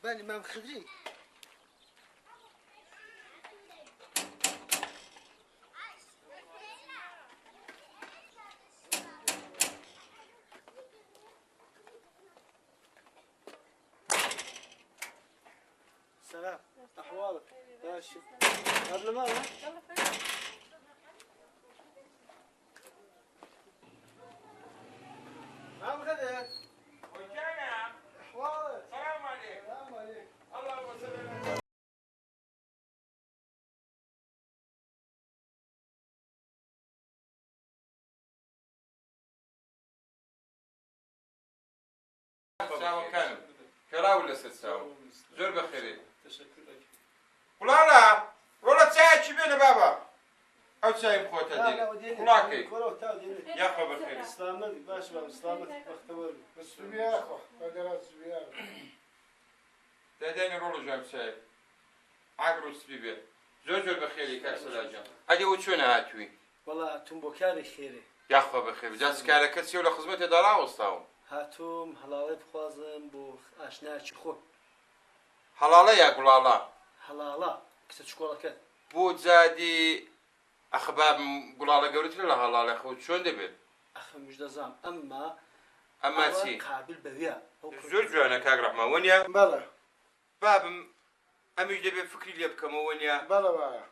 بالي ما مخرجي سلام احوالك ماشي قبل ما نعم غديت وجانا احوالك السلام عليك السلام عليك اللهم صل على ساوى كامل كرا ولا ست ساوى زور بخير تشكر لك ولا والله تساعد شبينا بابا او تساعد خوتها لا ديني وديني ولاكي كورو تا ديني يا اخو بخير سلامتك باش بابا سلامتك بختبر السبيا اخو قدرات السبيا تهديني رولو جام تساعد عقرو السبيبه زور بخير كاسل جام هذه وشونا هاتوي والله توم بوكاري خيري يا اخو بخير جالس كارك تسيو لخدمتي دارا وستاو هاتوم هلاوي بخوازم بو اشنا خو حلاله يا قلالا هلالا كنت شكولك بود زادي اخبار قلالا قولت له حلاله اخو شلون دبل اخ مجدزام اما اما تي قابل بويا زوج انا كاغ رحمه ونيا بلا باب امش دبي فكري لي بكم ونيا بلا بلا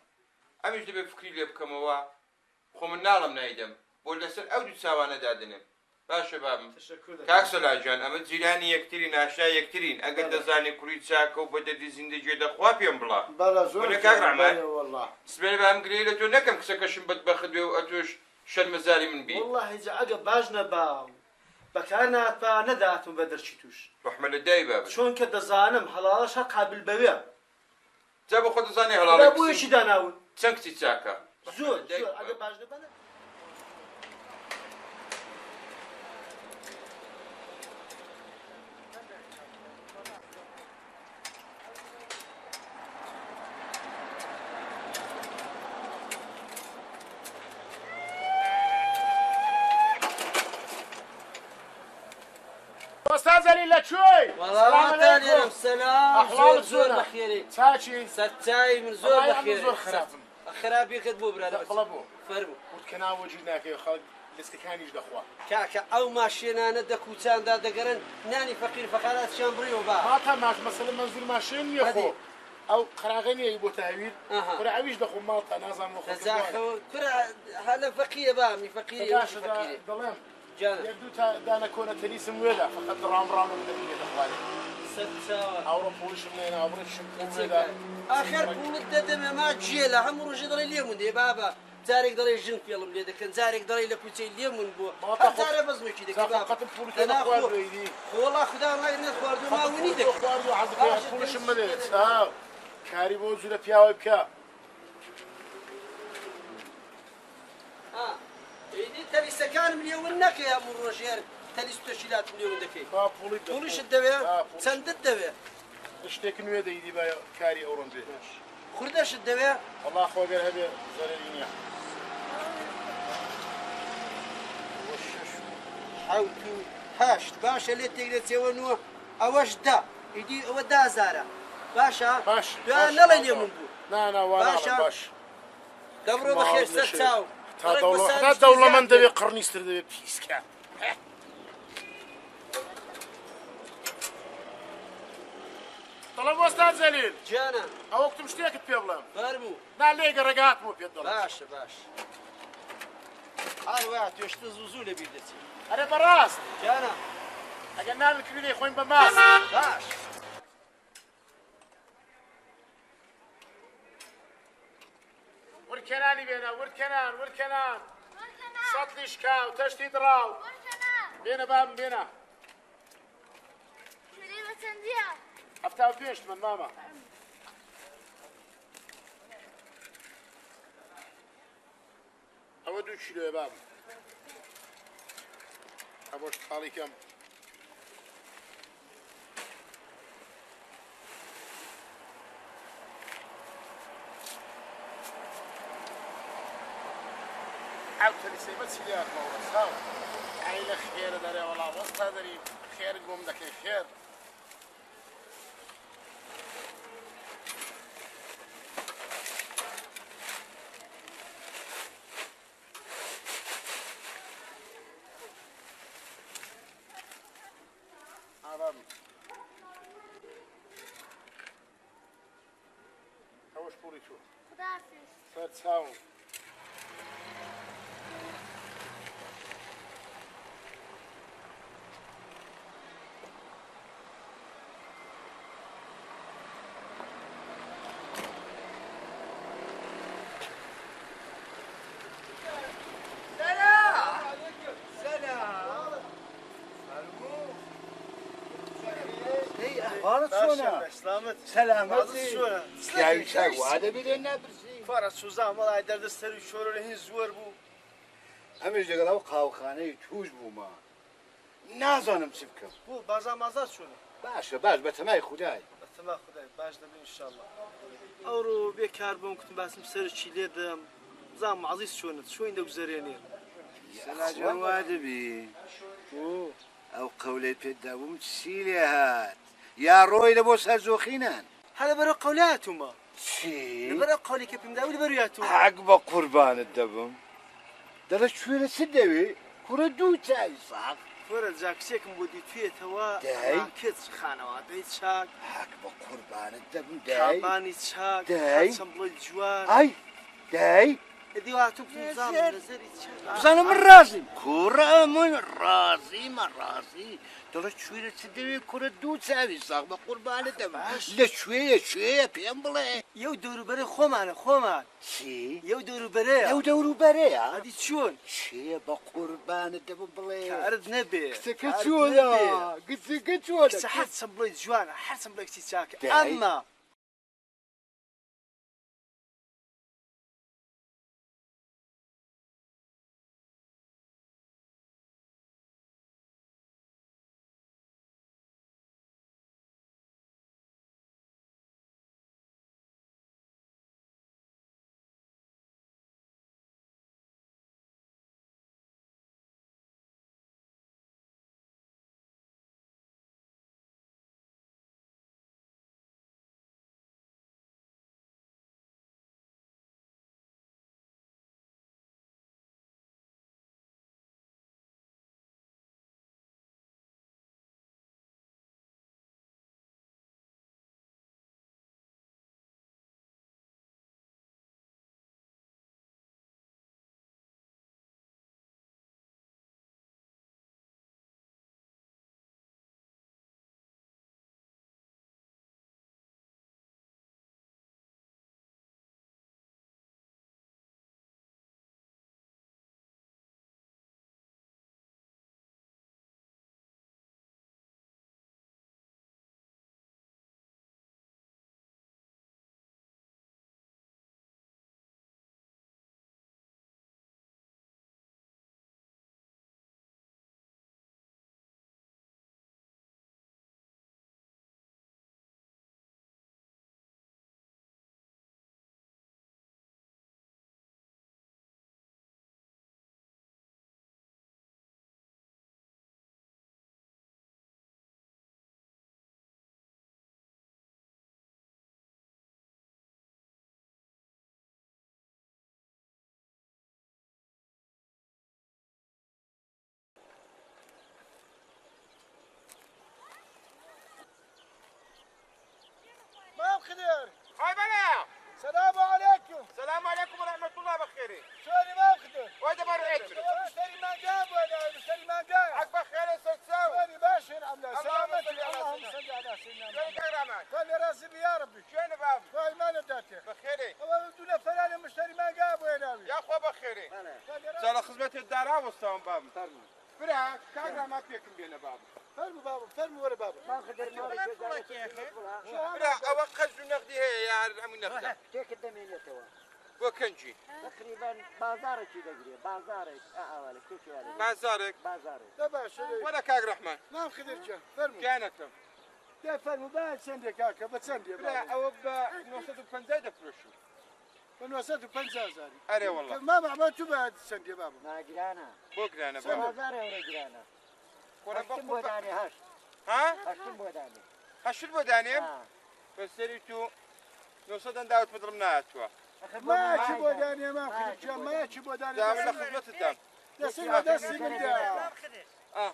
امش دبي فكري لي بكم وا خو من نعلم نايدم ولا سر او تساوانا دادنم باش باب تشكر لك كاكسل اجان اما زيلاني يكترين اشياء يكترين اقد زاني كريت ساكو بددي زندجي د خوابيم بلا بلا زوج ولا كاغ رحمه والله سبيل بام قليله تو نكم كسكشن بتبخد واتوش شل مزالي من بي والله اذا عقب باجنا باو بكانات با نداتم بدر شتوش رحمه لداي باب شلون كده زانم حلالش قابل بويا جابوا خد زاني لا هلا بوي شي داناون تسنكتي تساكا زور عقب باجنا بنا استاذ ليلى شوي والله ثاني السلام أحوالك زور زورة. بخيري تاچي ستاي من زور بخيري زور خرافم خرابي كتبو برادر قلبو فرمو وكنا وجدناك يا خالد لسه كان يجد اخوه كاكا او ماشينا ندكوتان دا دقرن ناني فقير فقالات شامبري وبا ما تماش مثلا منزل ماشين يا اخو او قراغني يبو تهويل أها. كنا عويش دخو مالطا نازم مخو تزاحو كرا هلا فقيه بامي فقير تداش فقير ظلام جانا يبدو دانا كونة تنيسم ويدا فقط رام رام من الدنيا اخواني ستة او بولش منين او بريش ويدا اخر بول الدم ما جيلا هم روج دري اليوم دي بابا زارك دري الجن في يوم دي كان زارك دري لكوتي اليوم بو زارك بس مش كده بابا قتل بولش انا اخوان ويدي والله خدا الله ينال خوارد ما ونيدك خوارد عندك بولش منين ها كاري بوزو لبياو بكا إيدي تري سكان مليون نك يا مروجير تري ستشيلات مليون دكي بولش الدواء سند الدواء اشتكي نويا دي با كاري اورن بي خردش الدواء والله اخويا قال هذا زلالين يا حاولتو هاشت باشا اللي تقدر تسوي نو اوش دا يدي ودا زارا باشا باش لا لا اليوم بو لا وانا باشا. باش دبرو بخير ستاو تا دولة من دبي قرني ستر دبي بيسكا طلب استاذ زليل جانا او وقت مشتاك بيبلم فرمو لا ليك رقات مو بيدل باشا هاي واحد يشتزوزو لبيدتي انا براس جانا قلنا لك لي خوين بماس باش وركناني بينا وركنان سطلي شكاو تشتي دراو بينا باب بينا افتاو بيشت من ماما اودو تشيلو يا باب ابوش طالي كم عاود لي بس يا اخو صاو عيله خير داري والله وسط هذا خير قوم دك خير بابي هوش بوري شو خدافز صار تساوم اخبارك شلونك؟ سلامت سلامتي شلونك؟ يا شو هذا بدنا برسي فرس سوزان والله درد سري شورو لهين زور بو امش دقلو قاوخانه توش بو ما نازانم سبكم بو بازا مازات شونه باشه باش بتمای خدای بتما خدای باش دبي ان شاء الله اورو بكار بون كنت باسم سر شي ليدم زام عزيز شونه شو عندك زرينين سلا جواد بي او قولي بيداوم تسيلي هات يا روي لبو سازوخينان هذا برو قولاتهما شي برو قولي كيف مداول برياتو عقب قربان الدبم درش شوية سدوي كردو تاي صح فرد زاكسيك مبودي توي توا داي. كيتس خانوات بيت شاك عقب قربان الدبم داي كاباني شاك داي. حسن بلد جوان اي داي دي واتو نظام نزري شاك بزانا من راسي كرة من راسي من راسي درش شوية سدوي كردو تاي صح بقربان الدبم لا شوية بيمبلي يو دورو بري خومان شي يو دورو بري لو دورو بريا هادي شون شي بقربان الدبم بلي كارد نبي كتشولا كتشولا حسن بلد جوان حسن بلد شاك داي. اما ما بخير هاي بلا السلام عليكم السلام عليكم ورحمة الله بخير شلوني ما بخير وهذا برعت مشتري ما جاب ولا مشتري ما جاب عقب خير ستساوي شلوني ماشي عمنا اللهم سلامتك صل على اللهم سيدنا. صل على سيدنا كيف كرامات قال يا راسي يا ربي شين باب قال ما نداتك بخير هو بدون فلان مشتري ما جاب ولا يا اخو بخير قال يا راسي سال خدمة الدار وصام باب برا كرامات فيكم بينا باب فرموا بابا فرموا ورا بابا ما خدر برا او خزو نقدي هي يا عمي نقدي كيك الدمين توا وكنجي تقريبا بازارك يدقري بازارك اولك كيف يعني بازارك بازارك تبع شو ولا كاك رحمة ما خدر جا فرموا كانتم يا فرموا بعد سندي كاكا بتسندي برا او بنوصل فنزايد فروشي من وسط بنزاز هذه اري والله ما عملتوا بعد سندي بابا ما جرانا بكره انا باب بازاري ولا جرانا ولا هشتم بقول بوداني هش ها هشتم بوداني هش البدانيم اه بس سريتو نوصل داوت مضربنا اتوا ما تشبوا داني ما خدر جا ما تشبوا داني داوم خدمة الدم يا سيدي ده السن ده اه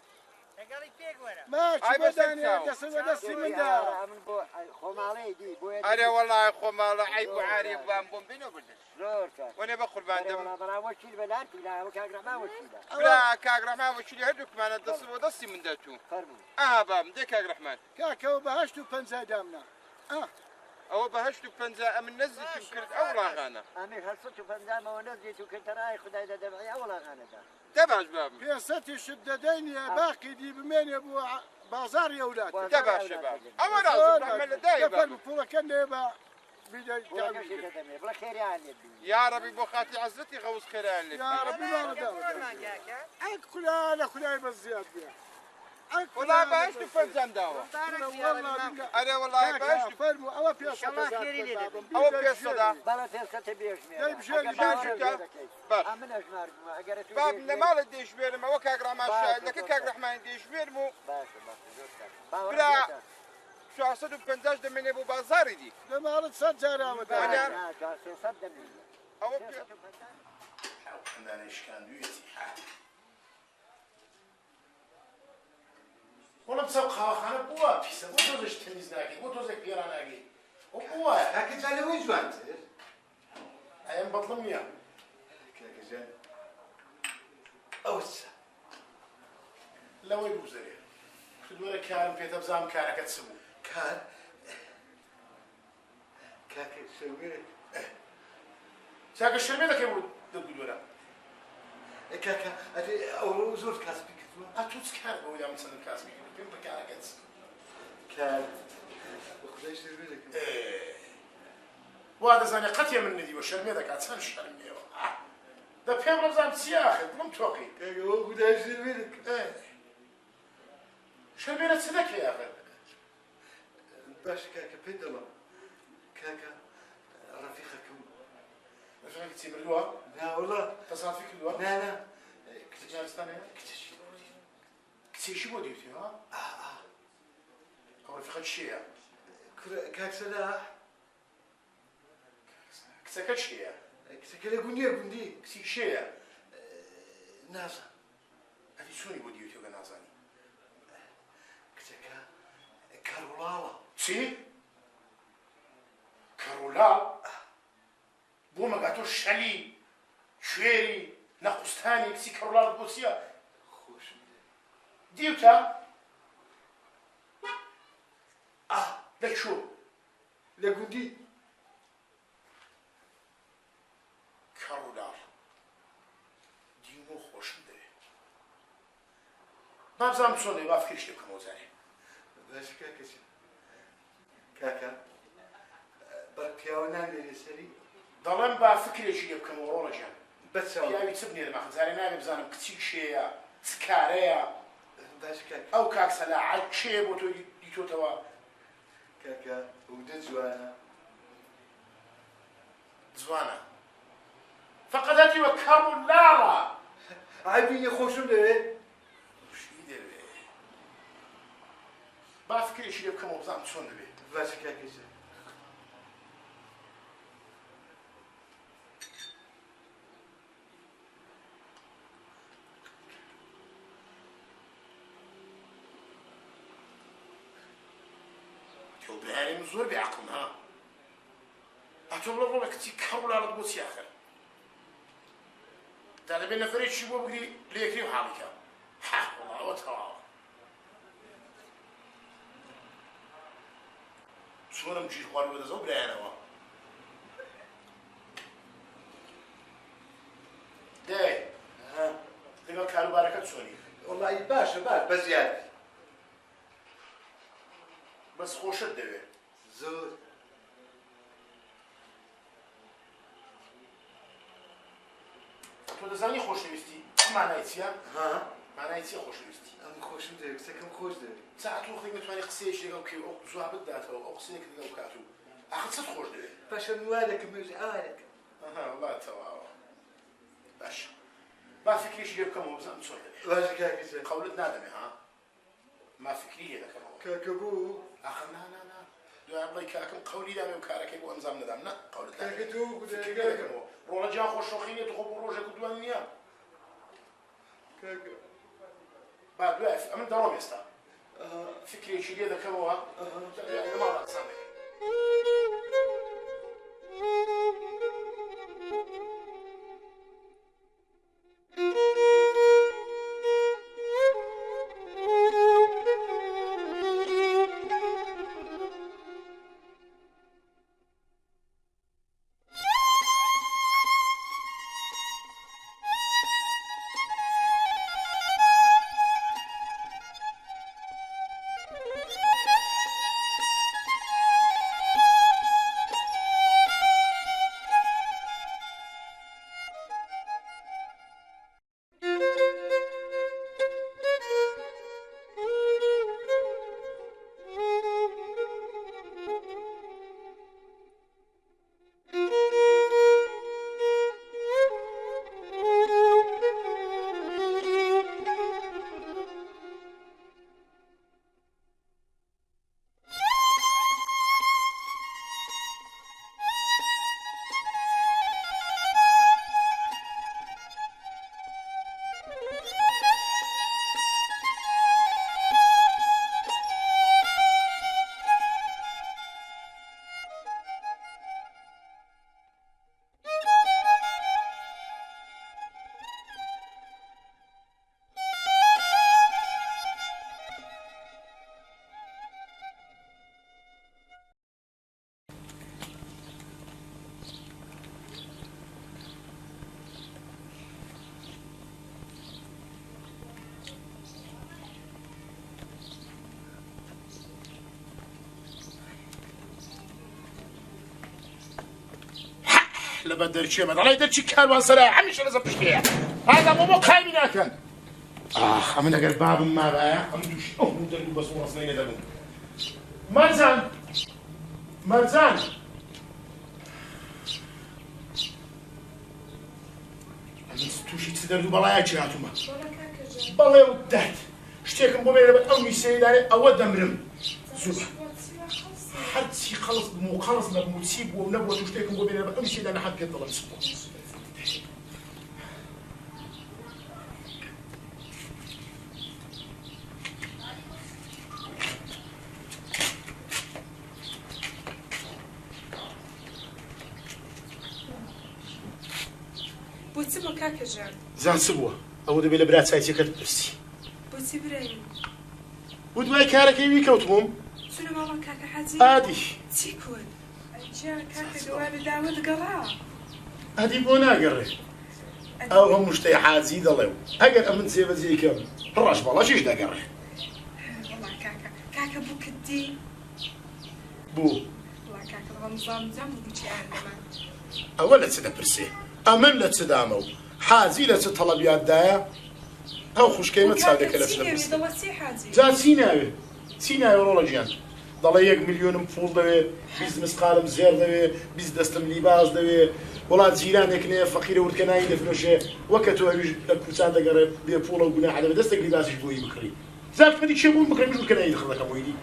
ماشي أي بس بداني انت. دسي ودسي من دا من بو خمالي دي بو أنا والله خمال عيب وعاري بام بينو بدل زور كان وأنا بخل باندم والله انا وشيل بلان لا وكاغرا ما وشيل بلا كاغ رحمن وشلي هدوك معنا دسي ودسي من داتو فرمو بام ديك كاغ رحمن كاكا وبهشتو بنزا دامنا أو بهشتو بنزا من نزل تنكرت أولا غانا امي خلصت فنزامه ونزلت وكنت رايح خداي دمعي اولا غانا تبعش بام بيستي شددين يا باقي دي بمين يا ابو بازار يا ولاد تبعش بام أما رازم رحمن داي بام بطولة كان يبا بيجي بلا خير يعني يا ربي بخاتي عزتي غوص خيران لك يا ربي ما نداوم كلها بالزياد بيها والله بهشتو بنزام داوا والله أنا والله بهشتو فرمو او بيسا أو بيصدا بلا تلك تبيش جايب شيء بس امن اشمار اگر باب نمال ديش بيرم أو كاغ رحمن لك كاغ رحمن ديش بيرمو بلا شو عصدو بنزاج ده من أبو بازاري دي لما أردت سجارة أنا صدقني أو عندنا إشكال بيوتي والله بسوق خواخانة بوا بيسا بوتوزش تنيز ناكي بوتوزك بيران ناكي وبوا هاكي تالي وين جوانت أيام بطلم يا كاكا جان أوسع لو يبوزري خدونا كارم في تبزام كارك تسمو كان كاكا سويت ساق الشرمي لك يبود دقلونا كاكا أتي أو زور كاسبي كتوا أتوس كار بو يا مثلا كاسبي بين بكارك تسمو كان وخداش سويت وهذا زاني قتيا من ندي والشرمي ذاك عتسان الشرمي ده فهم رمزان سياخي بلم توقي كاكا وخداش سويت شرمي نتسدك يا أخي باش كاكا بيدلا كاكا رفيقكم رفيقك تيمر الوا لا والله تصاد فيك الوا لا كتجارستانيا كتشي بوديوتي ها أو رفيقك الشيعة كاك سلاح كتاك الشيعة كاكا قندي قندي كتي الشيعة ناسا هذه شوني بوديوتي ولا نازاني كاكا كارولالا سي كارولا بو مقاتو شالي شويري ناقوستاني كسي كارولا بوسيا خوش ديوتا لك شو لا قندي كارولار ديمو خوش ده بابزام صوني بافكر شيء كموزاني باش كاكا كاكا بركياونا لي سري ضلم بافكر شيء كمورو رجال بس يا بتسبني لما خزاري ما بزانم كتيك شيء سكاريا باش كاكا او كاكسلا عشيب وتو ديتو توا كاكا ودت جوانا زوانا فقدتي وكارولارا عيبيني خوشم ده وش يدير بافكر شيء كموزان شلون ده باش كاكا تو برهاني مزور بعقل ها أتوبلا والله كتي كارولارا تبوس يا أخي تعال بينا فريد شباب بقدي ليكري وحالك ها والله وتوا شو نمشي خوار ولا زو برهانه وا داي ها ديما كارو باركة سوني والله باش بزيادة بس خوش الدوي زور تو دزانی خوش نویستی معنی چیه؟ ها معنی چیه خوش نویستی؟ ام خوشم ده سكم خوش ده ساعتو خیلی متوانی قصیش لگو که او زوابط داته او قصیک لگو کاتو آخر صد خوش دوی باش موالك مش عالك آها والله توا باش ما فكريش جيب كم وزن صور باش كاكا قولت نادمي ها ما فكري لك هو كاكا بو آخر لا دو الله كاكم قولي دامي وكارك يبو أنزام ندامنا قولت كاكا تو فكري كاكا لك هو رولا جان خوش روخيني تخوب روجا كدوان نيا كاكا دوای ئەمن دەڕۆم ئێستا فکرێکی لێ دەکەمەوە لە ماڵ قسان دەکەین. لە دەرچێ مەدەڵی دەرچی کاروانسەرای هەمیشە لەزە پشتەیە هذا مو قایمی ناکەن ئەمە ئەگەر بابم مابایە ئەم دووش دەرگو بەسوو ڕاستنەی نەدەبوو مەرجان مەرجان تووشی چ دەرد و بەڵایەکی هاتوومە بەڵێ و دەرد شتێکم بۆ بێ لەبەر ئەو میسەیەدارێ ئەوە دەمرم زوو هەرچی قەڵس بووم و قەڵس نەبووم و چی بووم نەبووە و شتێکم بۆ بێ لەبەر ئەو میسەیەدارە حەد پێت دەڵێم چ بووە بۆچی بۆ کاکەژان زان چ بووە ئەوە دەبێت لە برا چایچەکەت بپرسی بۆچی برایم بۆ دوای کارەکەی وی کەوتبووم چونە ماڵە کاکە حاجی ئادی چی کورد جا کاکە دووارە داوە دەگەڕا ئادی بۆ ناگەڕێ ئەو هەموو شتەی حاجی دەڵێ و ئەگەر ئەمن جێبەجێکەم ڕەش بەڵەشیش دەگەڕێ وەڵا کاکە کاکە بوو کردی بوو وڵا کاکە ڕەمزان جەم بچی ئاندەمان ئەوە لە چ دەپرسێ ئەمن لە چ دامە و حاجی لە چ تەڵەبیاتدایە ئەو خوشکەیمە چاودێکە لە چ دەپرسێ دەڵە چی حاجی جا چی ناوێ چی ناوێ ڕۆڵە گیان دەڵێ 1 ملیۆنم پوڵ دەوێ 20 مسقالم زێر دەوێ 20 دەستم لیباس دەوێ وڵات جیرانێک نەیە فەقیرە ورکەنایی دەفرۆشێ وەکە تۆ ئەویش لە کوچان دەگەڕێ بێ پوڵە و گوناح دەبێت دەستێک لیباسیش بۆی بکڕی زاکمەدی چێ بووم بکڕێ ورکەنایی دەخڵەکەم وەیدی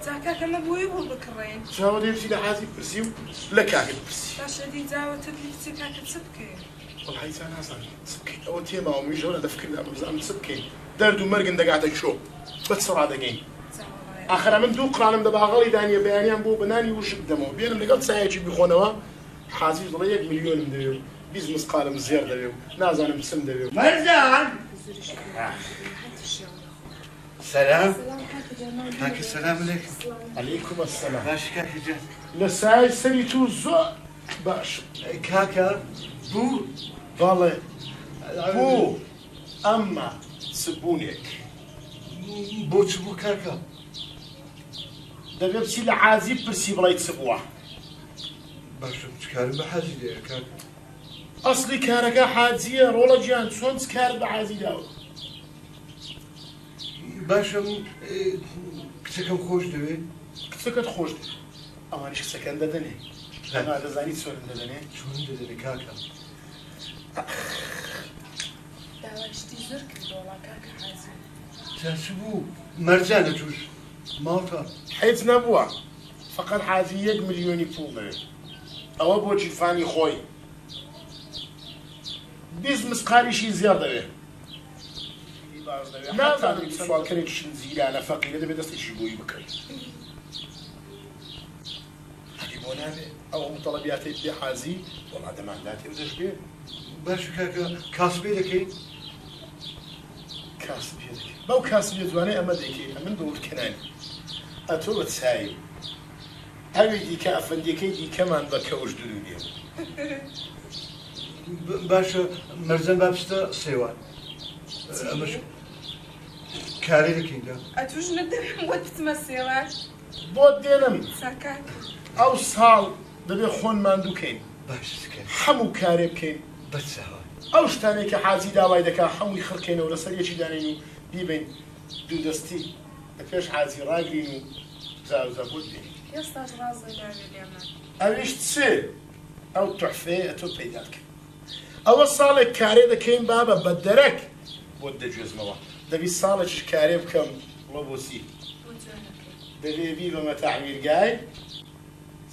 جا کاکە نەبووی بۆ بکڕێن چاوە دێپسی لە حازی پرسی و لە کاکت پرسی باشەدی جاوە تە بچی کاکە چ بکەین وڵی چا نازانم چ بکەین ئەوە تێماوە میش زۆرە دەفکردا بزانم چ بکەین دەرد و مەرگن دەگاتە شۆ بە چ ڕادەگەین آخر من دوو قرانم دە باغڵی دانیە بەیانیان بۆ بەنانی وشک دەمەوە بێنم لەگەڵ چایەکی بیخۆنەوە حاجیش دەڵێ 1 ملیۆنم دەوێ و 20 مسقالم زێر دەوێ و نازانم چم دەوێ مەرجان سلام کاکە سلام علیکم عەلەیکوم ئەسسەلام باش کاکە جان لە سای سەری تو زۆر باش کاکە بوو بەڵێ بوو ئەمما سبوونێک بۆچ بوو کاکە دەبێ بچی لە حاجی پرسی بڵێ چ بووە باشە چکارم بە حەزی دەیە کاکە ئەسڵی کارەکە حاجیە ڕۆڵە گیان چۆن چ کار بە حاجی داوە باشم کچەکەم خۆش دەوێت کچەکەت خۆش دێ ئەوانیش کچەکەن دەدەنێ ئەما دەزانی چۆن دەدەنێ چۆن دەدەنێ کاکە داواشتی زۆر کردووە کاکە حاجی چاچ بوو مەرجانە توش ماڵتە حیت نەبووە فقط حاجی 1 ملیۆنی پوڵ دەوێت ئەوە بۆ جیرفانی خۆی 20 مسقالیشی زێر دەوێت نازانم سوالکەرێکیشن زیرانە فەقیرە دەبێت دەستێکی بۆی بکەیت هەدی بۆ نابێ ئەو متەڵەبیاتێک بێ حازی وەڵا دەمانداتێ و دەشبێ باش کاکە کاسبێ دەکەی کاسبێ دەکەی بەو کاسبێ جوانەی ئەمە دەکەی ئەمن دەورکەنانی ئەتۆ بە چاوی ئەوی دیکە ئەفەندەکەی دیکەمان بە کەوش دوو بێ باشە مەرجەن بابستە سێوان ئەمەش کارێ دەکەیندا ئەتوش نەدەبێم وەت بچمە سێوان بۆ دێنم سەرکار ئەو ساڵ دەبێ خۆنمان دووکەین باش بکەین هەموو کارێ بکەین بەچاوە ئەو شتانێککە حاجی داوای دەکا هەمووی خڕکەینەوە لەسەر یەکی دانین و بیبین دوو دەستی لە پێش حاجی ڕاگرین و زاوزە بۆ دێن ئێستاش ڕازی داوێ لێمە ئەویش چێ ئەو تحفەیە تۆ پەیدا بکەین ئەوە ساڵێک کارێ دەکەین بابە بە دەرەک بۆ دەگوێزمەوە دەبی ساڵێکش کارێ بکەم وڵە بۆچی دەبێ بی بەمە تاعمیرگای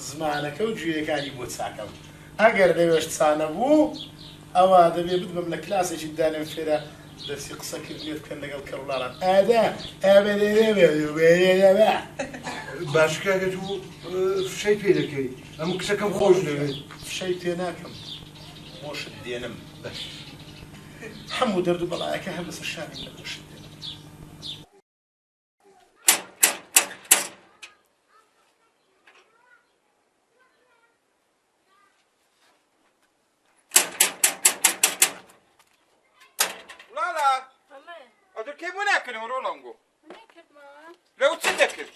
زمانەکە و گوێیەکانی بۆ چاکەم ئەگەر لەوێش چانە بوو ئەوە دەبێ بتبم لە کلاسێکی دانم فێرە دەستی قسەکرد لێ بکەن لەگەڵ کەڕوڵانان ئادا ئابێ باش کاکە تو فشەی پێ دەکەی ئەم کچەکەم خۆش دەوێت فشەی پێ ناکەم مۆشت دێنم هەموو دەرد و بەڵایەکە هەر لەسەر شانی لە مۆشت دێنم لالا ئەو کەی بۆ ناکەنەوە ڕۆڵەنگۆ لەو چ دەکرد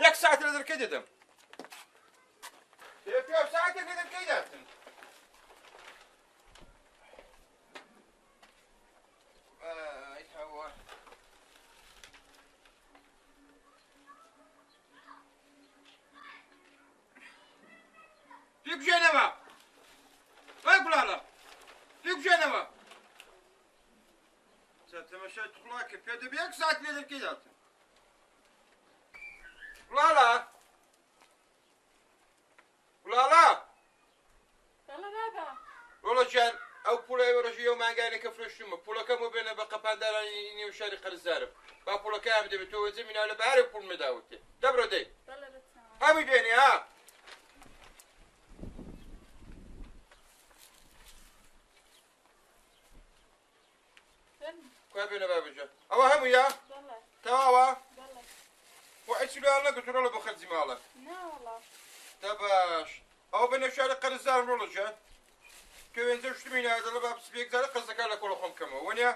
یەک ساعت لە دەرکەی دەدەم پێ ساعتێک لە دەرکەی داتن پێ بژێنەوە وای گوڵاڵە پێ بژێنەوە تەمەشای توخڵاکە پێ دەبێ یەک ساعت لێ دەرکەی داتن گوڵاڵە گوڵاڵە وڵە جان ئەو پوڵای وەڕژی ئەو مانگانێکە فرۆشتمە پوڵەکەم و بێنە بە قەپاندارانی نێو شاری قەرزدارم با پوڵەکەیان دەبێت تۆ وەزە میناو لە بەهارێ پوڵ مەداوتێ دەبڕۆ دەی هەمی بێنێ ها کوای بێنە بابەجە ئەوە هەموویە تەواوە و ئەچی لێڵ نەگرت ڕۆڵە بۆ خەرجی ماڵە تا باش ئەو بەنێو شاری قەرزدارم ڕۆڵە جان کە وێنجە شتمی نادەڵە با بسبێک زارە قەزەکە لە کۆڵە خۆم کەمەوە وەنیە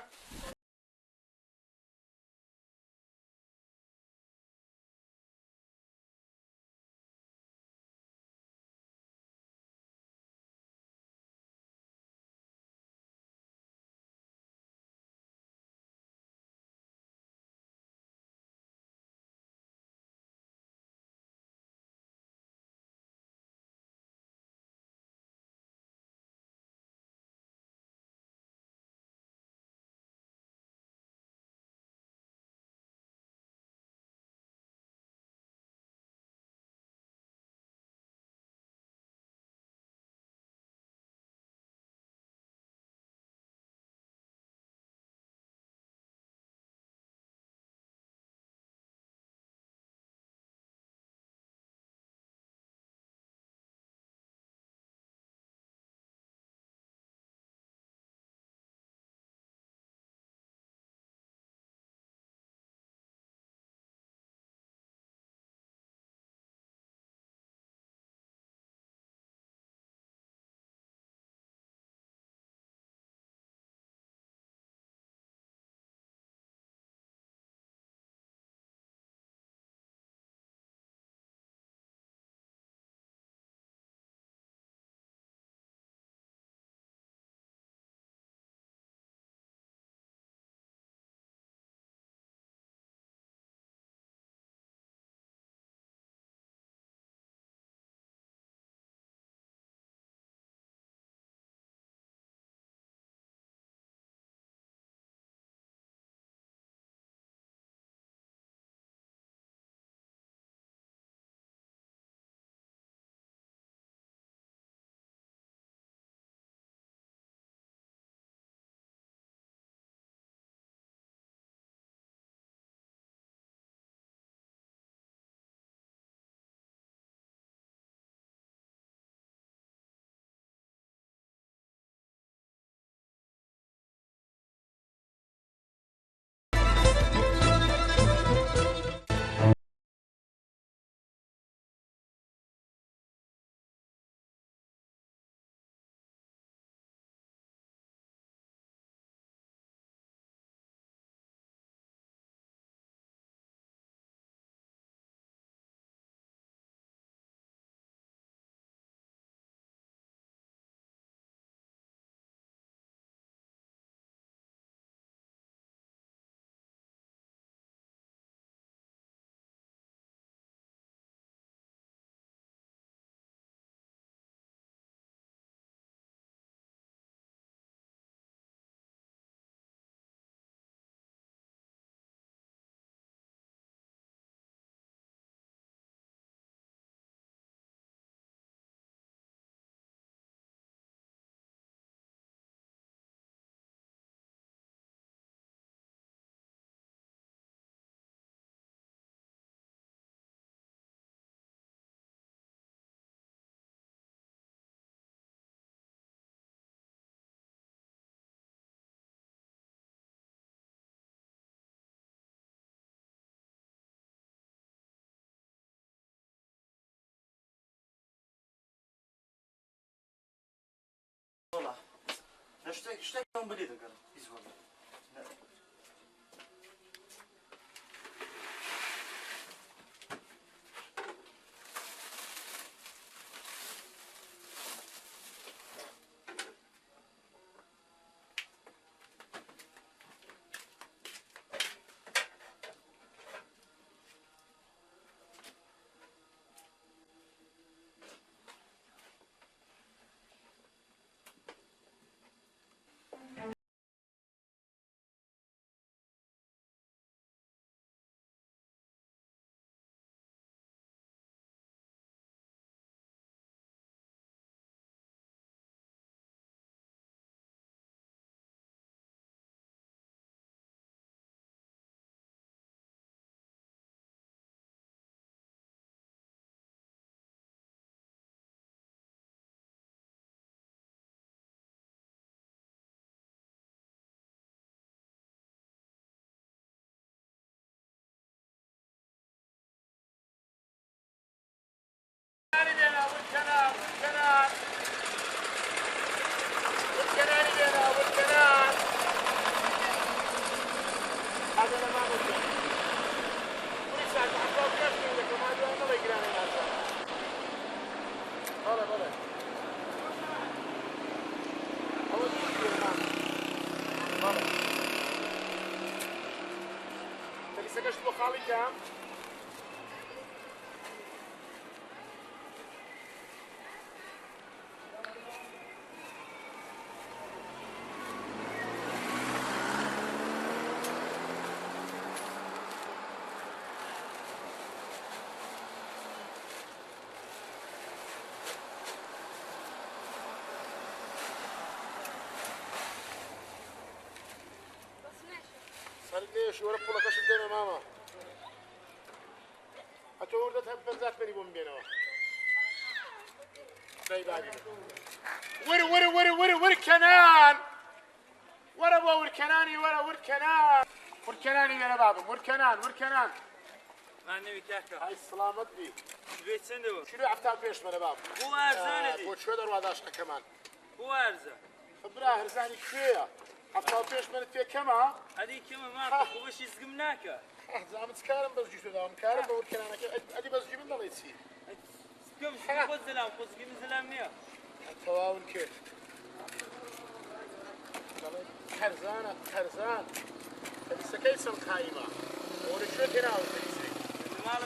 والله اشتاق يوم بديت أقرأ بيز والله. ليش ورا لك ايش الدنيا ماما هتقول ده بنزات مني بوم بينه زي بعدين ور كنان ور كناني ور كناني يا بابا ور كنان ما نبي كاكا هاي السلامة بي بيت سندو شنو عفتها بيش من بابا هو ارزانه دي بوت شو در واداشنا كمان هو ارزا براه رزاني كفايه عفتها بيش من فيه كما هذه كما ما وش يزقمناك زعمت كارم بس جيتو دام كارم بور كنانك ادي بس جيب لنا يصير كم خذ زلام زلاميه تواون كيف حرزان لسه كيس الخايمة ورشوت هنا وتليسي مال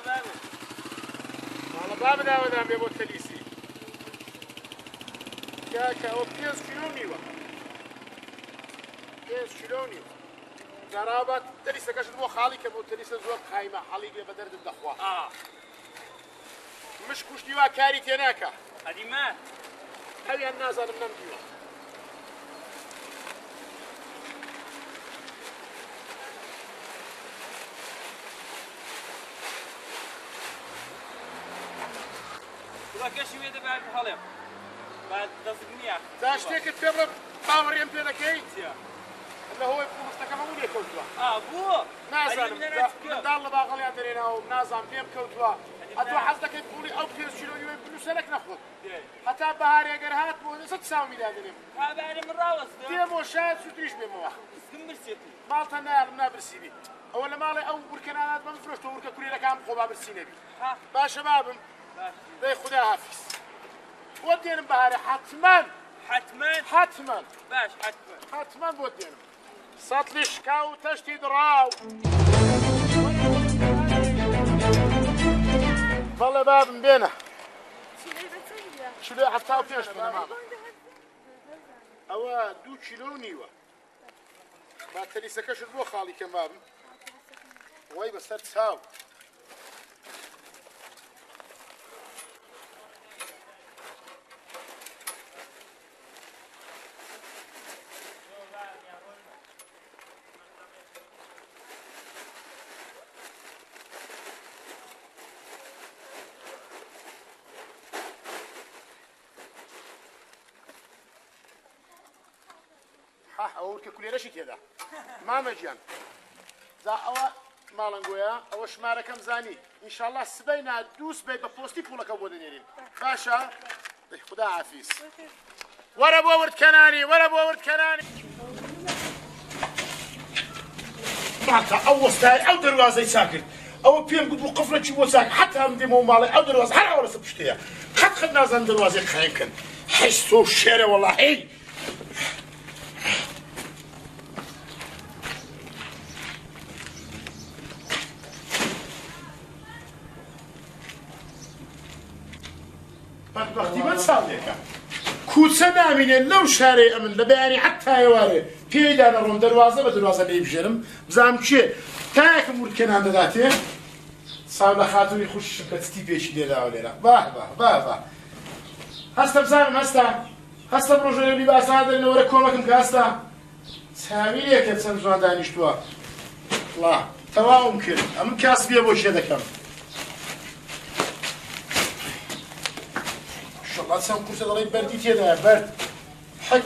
باب دا ودام بيبو تليسي كاكا وبيز شلوني قرابات تليسة كاش دو خالي كبو تليسة زوق خايمة حالي بدرد الدخوة مش كوش ديوا كاري تيناكا هذه ما هذه الناس انا منم ديوا وكاش ويدا بعد حاليا بعد تصدقني داشتك تفرب باور ام بي لكي اللي هو يكون مستكمل ولي كوتوا بو نازل من دال باغل يا درينا ونازم بيم كوتوا اتوا حظك تقولي او كيس شنو يقولوا سلك ناخذ حتى بهار يا قرهات مو 6 مليون درهم هذا انا من راوس ديمو شاد شتريش بيمو كم برسيتي مالتا نار من برسيبي اولا مالي او بركنات ما مفروش تو بركه كلي لك عم خوبا برسينبي با شباب ذي خدا حافظ ودينا بهاري حتما باش حتما ودينا صات لي شكاو تشتي دراو والله باب مبينه شلو حتى فيش من ماما او 2 كيلو نيوه ما تلي سكش بو خالي كم باب وي بس تساو أو كل رشيد هذا ما مجان ذا أو مالنجويا أو شمارة كم زاني إن شاء الله سبينا دوس بيت ببوستي بولا كودنيرين باشا خدا عافيس ورا بورد كناني ورا بورد كناني مالتا أو وستاي أو دروازة ساكت أو بيم قد وقفنا شو ساكت حتى هم دي مو مالي أو دروازة حرا ولا سبشتيها خد نازن دروازة خاينكن حسوا الشارع والله هي بدبختي ما تصادقها كوسا نامينه لو شارع من لبياني حتى يواري في دار روم دروازه بدروازه بيبجرم بزام شي تاك ممكن عند ذاته صار خاطري يخش كتستي بيش ليلا ولا باه باه باه باه هستا بزام هستا بروجه اللي باس هذا اللي ورا كومك هستا سامي ليك تسمزون دانيشتوا الله توا ممكن ام كاسبيه بوش هذاك الله تسام كرسي ضريب بردي تيدا برد حك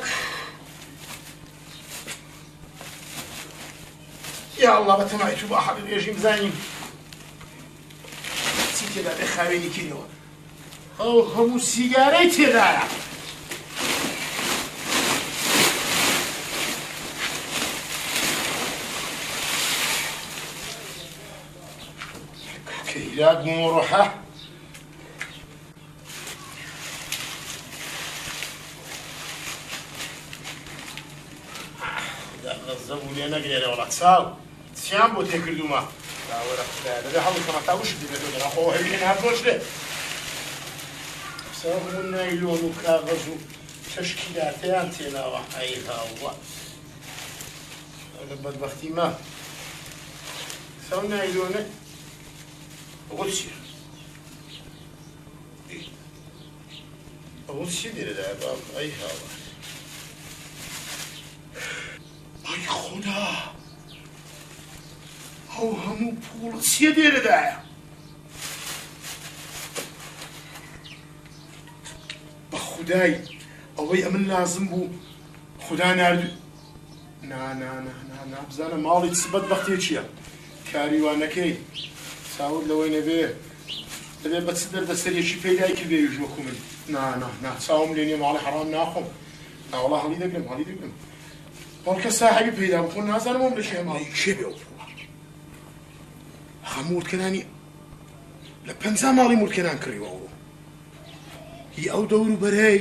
يا الله بتمعي شو بقى حبيبي يجي مزاني تيدا بخاويني كيلو او هم سيجارة تيدا كيلا قوم روحه زبوني أنا قليل والله تساو تسيام بو تكردو ما لا ولا خدا لا حاول كما تاوش بدو لا خو هبين هبوش له ساو نايلون وكاغذ تشكيلات انتنا وحيها الله ولا بدبختي ما ساو نايلون غلشي غلشي دير ده ايها الله ای خدا او همون پول چیه دیره ده با خدای اوی امن لازم بو خدا نردو نه بزانم مالی تثبت بختیه چیه کاریوانەکەی ساود لەوەی نەبێ دەبێ بە چ دەردەسەرێکی پەیدای کردێ ژوەکو من نا چاوم لێ نییە ماڵی حەرام ناخۆم ناوەڵا هەڵی دەگرم بەڵکە ساحەبی پەیدا بخۆن نازانم ئەم لە شێ ماڵی کێ بێ هەموو وردکەنانی لە 50 ماڵی وردکەنان کڕیوە ئەوڕۆ هی ئەو دەور و بەرەی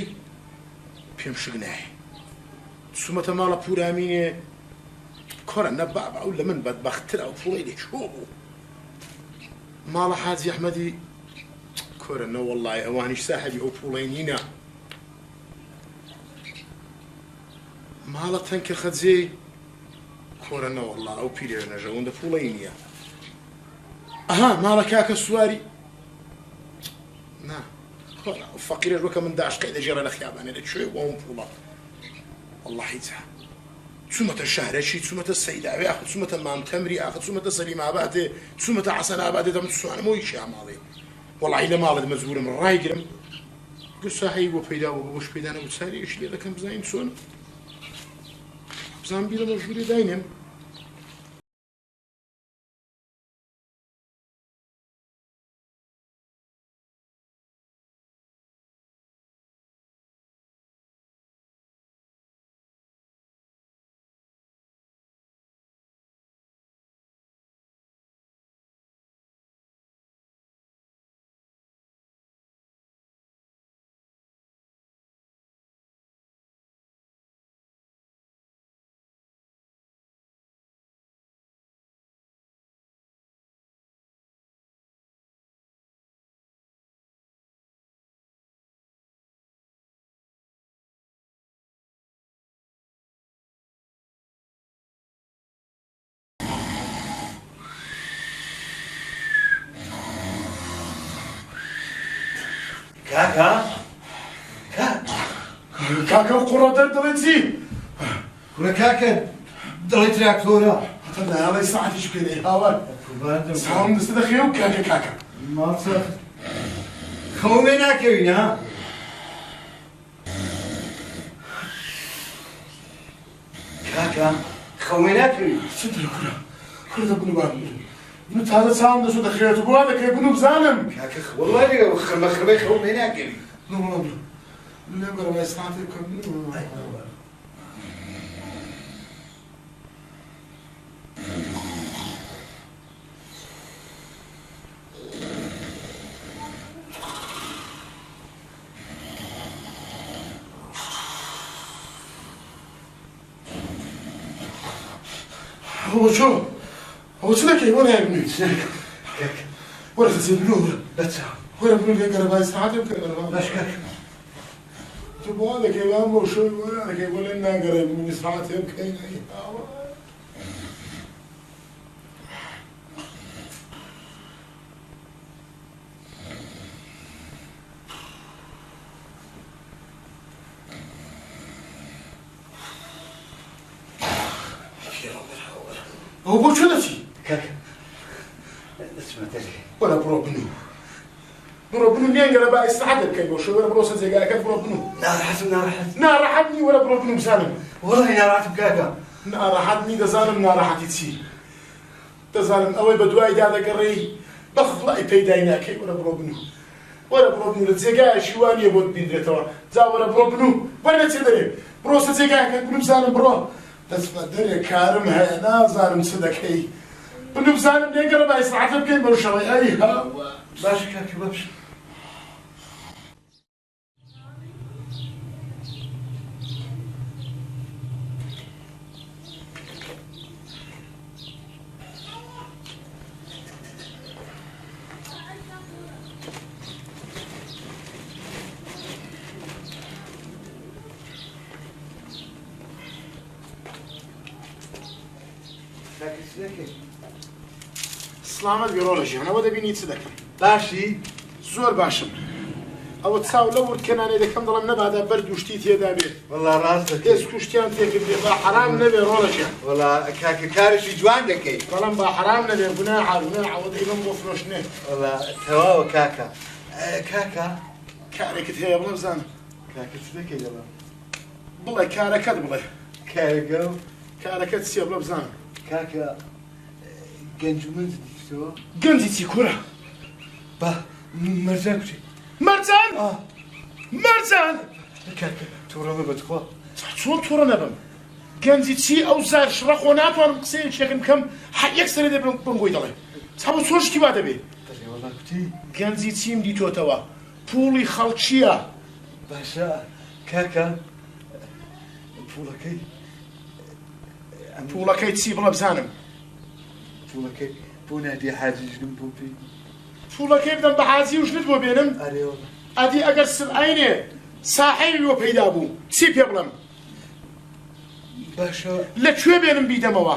پێم شک نایە چوومەتە ماڵە پورامینێ کۆرە نەبابە ئەو لە من بەدبەختترە ئەو پوڵی لێ چۆ بوو ماڵە حاجی ئەحمەدی کۆرە نە وەڵڵای ئەوانیش ساحەبی ئەو پوڵەی نینە ماڵە تەنکە خەجێ کۆرە نە وەڵڵا ئەو پیرێ نەژەوندە پوڵەی نییە ئەها ماڵە کاکە سواری نا کۆرە ئەو فەقیرە وەکە من داشقەی دەژێڕە لە خیابانێ دەچێ بۆ ئەم پوڵە والله جا چوومەتە شارێکی چوومەتە سەیداوێ ئاخر چوومەتە مامتەمری ئاخر چوومەتە سەلیمابادێ چوومەتە حەسەنابادێ دەم سوانمەوەی شیا ماڵێ وەڵی لە ماڵت مەجبورم ڕایگرم گوساهەی بۆ پەیدا بوو بۆش پەیدا نەبوو چارێکی لێ دەکەم بزانین چۆن بزان بیرە مەژبوری داینێم کاکە و قوڕە دەردەڵێ چی؟ کوڕە کاکە دەڵێ تراکتۆرە هەتە نایڵێ ساعەتیش پێ لێ هاوار ساڵم دەستە دەخێ و کاکە ماچە خەومێ ناکەوین ها؟ کاکە خەومێ ناکەوین چ دەرە کوڕە دەبنو بان من تازە چاوم دەچۆ دەخرێت و بۆ دەکەی بنو بزانم کاکە وەڵڵای خڕمەخڕمەی خەومێ ناکەوین لا يقول ما يستعطيكم. هو شو؟ هو شنك ولا يا ابني؟ ولا تزيدنوه؟ لا تساوي. ولا ابني اللي قال ما يستعطيكم ولا ما؟ تبغى لك يا ماما وشو يقول لك يقول لنا قريب من ساعات يبكي هو بو شو نسي؟ كاكا اسمع تلي ولا برو بنو برو بنو مين قال بقى يستعدل كيف وشو ولا برو سزي قال كيف برو بنو نار حدني ولا برو بنو بسالم والله نار حتى كاكا نار حدني دزانم نار حدي تسي دزانم أول بدواي هذا قري بخلا يبيداينا كيف ولا برو بنو ولا برو بنو لتزيقا شواني يبود بيدرتوا زا ولا برو بنو وين تدري برو سزي قال كيف بنو بسالم برو تسمع دري كارم هاي نازارم صدقي بنو بسالم ليه قال بقى يستعدل كيف برشوي أي ها باش كاكا باش سلامت بيرولوجي أنا وده بيني تصدق باشي زور باشم أو تساو لو كان أنا إذا كم ظلم نبعد برد وشتيت يدا بيه والله راسك إيش كشتيان تيجي بيه حرام نبي رولوجي والله كاكا كارش جوان دكي ظلم حرام نبي بناعة وده يبان بوفلوش نه والله تواو كاكا كاكا كاركت هي بلا بزان كاكا تدكي يلا بلا كاركت بلا كاكا كاركت سي بلا بزان كاكا جنج من زدتو جنزي تي كورة با مرزاكتي مرزان مرزان كاكا تورا ما بتخوا شلون تورا نبم جنزي تي أو زار شرق وناتوان قصير شكل كم حق يكسر يده بنقوي طلع صابو صورش كي بعده بيه والله كتي جنزي تيم دي توتوا بولي خالشيا باشا كاكا فولكي بولا كي تسي بلا بزانم فولكي بونادي حاجز جنبو بي بولا كي بدن بحازي وش ندبو بينم اري والله ادي اگر سرعيني صاحي وبيدا بو تسي بيبلم باشا لا شو بينم بيدموا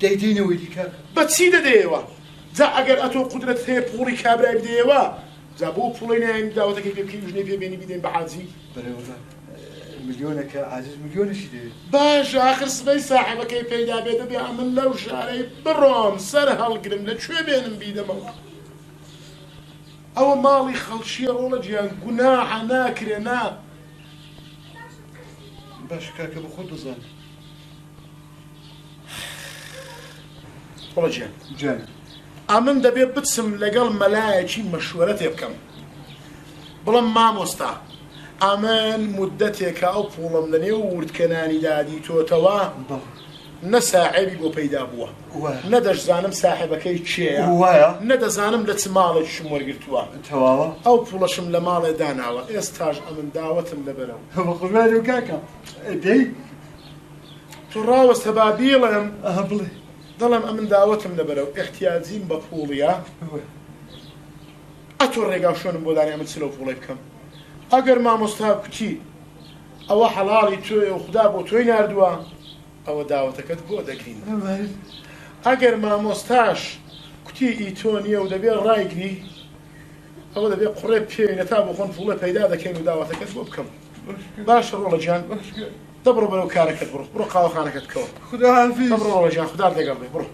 ديديني ويدي كاكا بتسيده ديوا زا اگر اتو قدرت هي بولي كابراي بديوا زابو بولي نايم داوتا كي بيبكي وجني بيني بيدين بحازي بري والله مليونك عزيز مليون شي دي باش اخر سبي صاحبك كي بيدا بيدا بيعمل لو شاري بروم سر هالقرم لا شو بينم بيدموا او مالي خلشي رولا جيان قناعة ناكرنا باش كاكا بخود زان رولا جيان جان امن دبي بتسم لقل ملايكي مشورتي بكم بلم ما مستا امان مدتك او بولم لني ورد كناني دادي توتوا نساعبي بو بيدا بوا ندش زانم صاحبكي تشيا وايا ند زانم لتمال شمور قلتوا تواوا او بولشم لمال داناوا استاج امن دعوتم لبلو هو قبالي وكاكا دي تراوس تبابيلهم اهبلي ظلم امن دعوتم لبلو احتياجين ببوليا اتوريقا شلون بوداني امن سلو بولي بكم اگر ما مستحب كتي او حلالي توي وخدا بو توي ناردوا او دعوتك بو دكين اگر ما مستاش كتي ايتونيا ودبي رايقني او دبي قريب بي نتابو خون فوله بيدا دكين دعوتك بو بكم باش رولا جان دبروا بلو كارك برو قاو خانك تكو خدا عافية دبروا رولا جان خدا دقلبي برو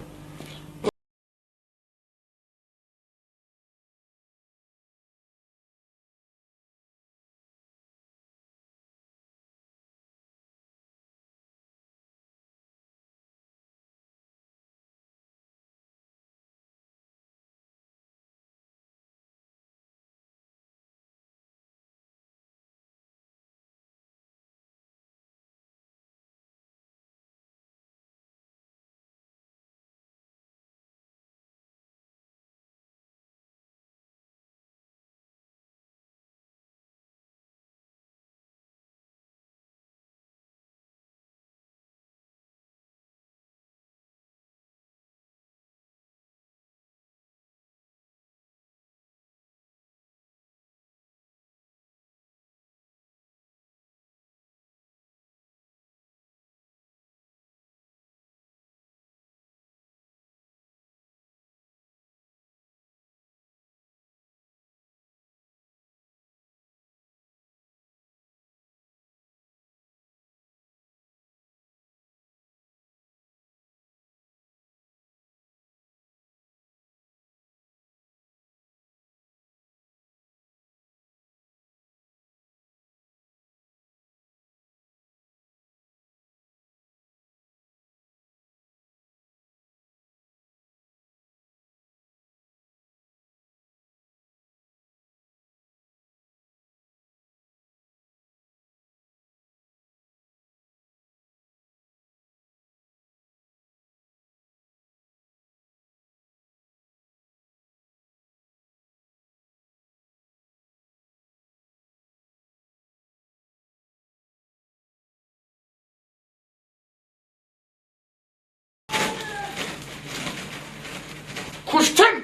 کوشتن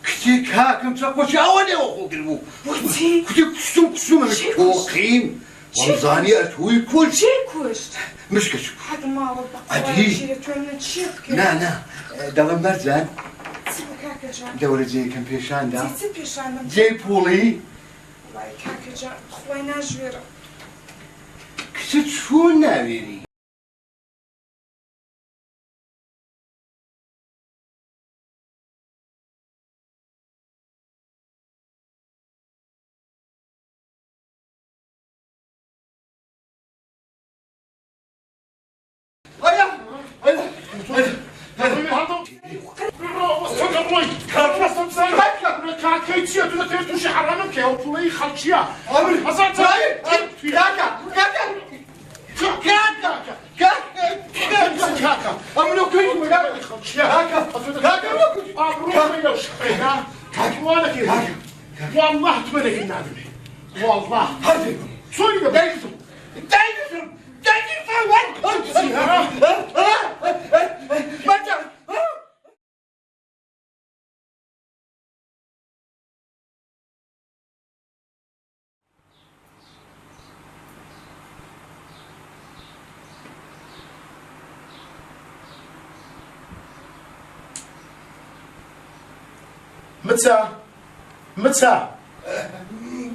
کتی کاکم چه خوشی آوانه و خوگل بو کتی کسوم من توقیم وانزانی اتوی کل چی کشت؟ مشکش حد ما والله عدي. نه دلم مرزان كاكا جان دورة زي كم بيشان دا زيت بيشان زي بولي والله كاكا جان خوينا جويرة كسد شو ناويري كاكيتيا تقول لك توشي حرامك يا وطولي خلشيا عمري هزار كاكا كاكا كاكا أمنو كيف كاكا خلشيا كاكا أبروك يا شقيها وانا كده والله تمنى النادي والله هذي سوري يا دايسو دايسو مرجع متى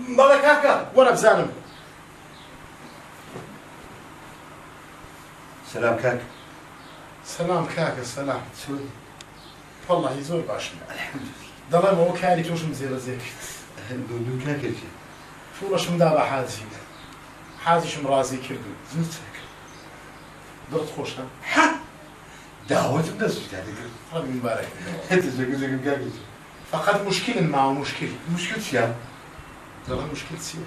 مالا كاكا ورا بزانم سلام كاكا سلام كاكا سلام سوري والله يزور باشا ضل ما هو كاري توش مزيرة زيك دو كاكا جي شو مدابع حازي شم رازي كردو زوتك درت خوش ها دعوة الناس يعني ربي مبارك انت زي كاكا فقط مشكل معه مشكل يا ضل مشكل سيا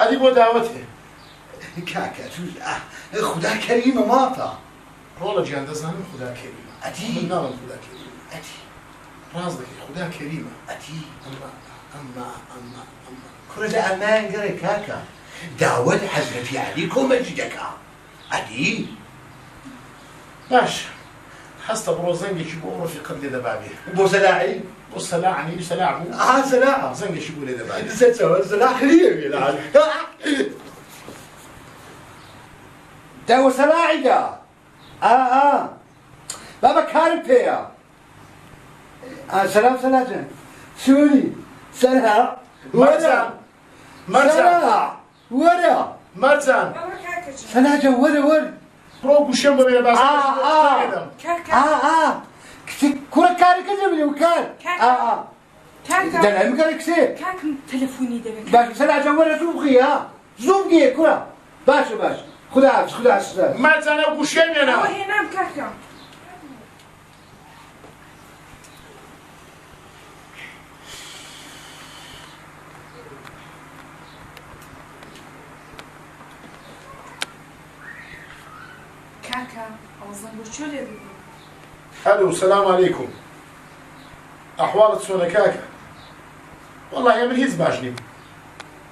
هذه بو دعوته كاكا شو خدا كريمة ماطا والله جان دزانم خدا كريمة أتي. من نارم خدا كريمة أتي رازدك خدا كريمة أتي أما كل أمان قري كاكا دعوة حزرتي عليكم مجدك أتي باش حسب بروزنجي شبو رفيق لي دبابي بو سلاعي بو سلاعني بسلاعبو سلاعة زنجي شبو لي دبابي سلاح خليه يلعب دعوة سلاعي دا بابا كارم فيها سلام سلاجة سوري سلام ورا مرزان ورا مرزان والله كاكا جان سلاجة ورا برو قشم بين باس كاكا كرة كاري كذا بلي وكان كاكا ده أنا مكان كسي كاكا تلفوني دابا باش سلاجة ورا زومقي كرة باش خدا عفس مرزان او قشم هو انا هنا كاكا كاكا أوزن شو اللي بيقول الو السلام عليكم احوال تسونا كاكا والله يا من هيز باجني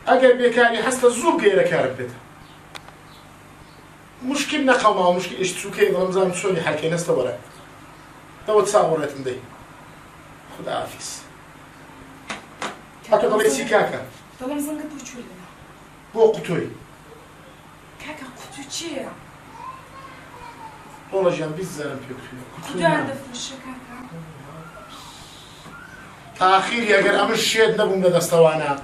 اگر بيكاني حسب الزوب غير كاربت مشكلنا قوما مشكل ايش تسوكي رمضان تسوني حكي نستا ورا تو تصورت ندي خدا عافيس هكا ضليتي كاكا طالما زنقة بوشولي بو قطوي كاكا قطو تشيا والله جنب الزلم قطو عندها فلوس كاكا تاخير يا اگر امر شيد نبوم دستوانا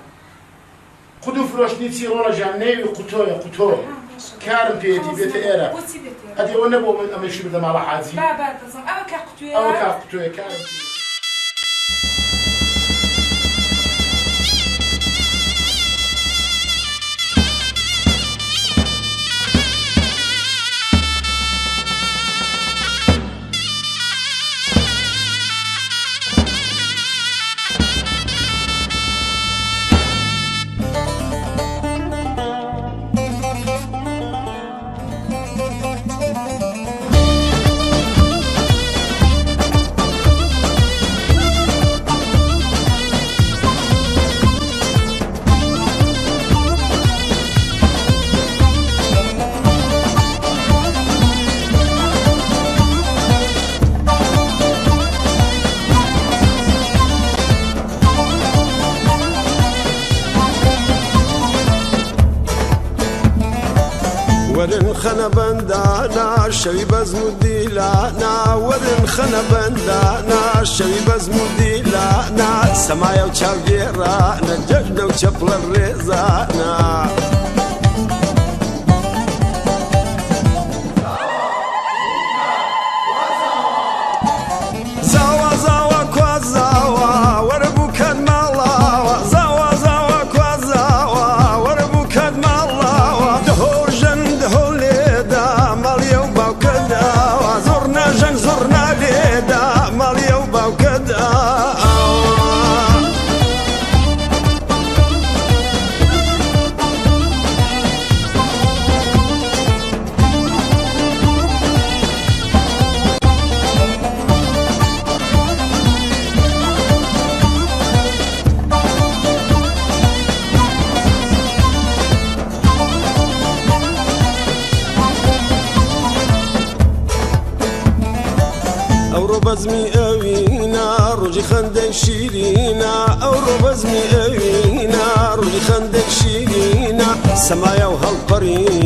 خدو فروش نيتي رولا جاني قطو كارم بيتي بيت ايرا بوتي بيتي هذه وانا بو من امر شي بدل ما حازي بابا تزم أما كاقطو او يا قطو كارم ورن خنا بندانا شوي بزمو ديلانا ورن خنا بندانا شوي بزمو ديلانا سمايا وشاو جيرانا ججنا وشبل الرزانا بزمي أوينا روجي خندق شيرينا أورو بزمي أوينا روجي خندق شيرينا سمايا وهالقرينا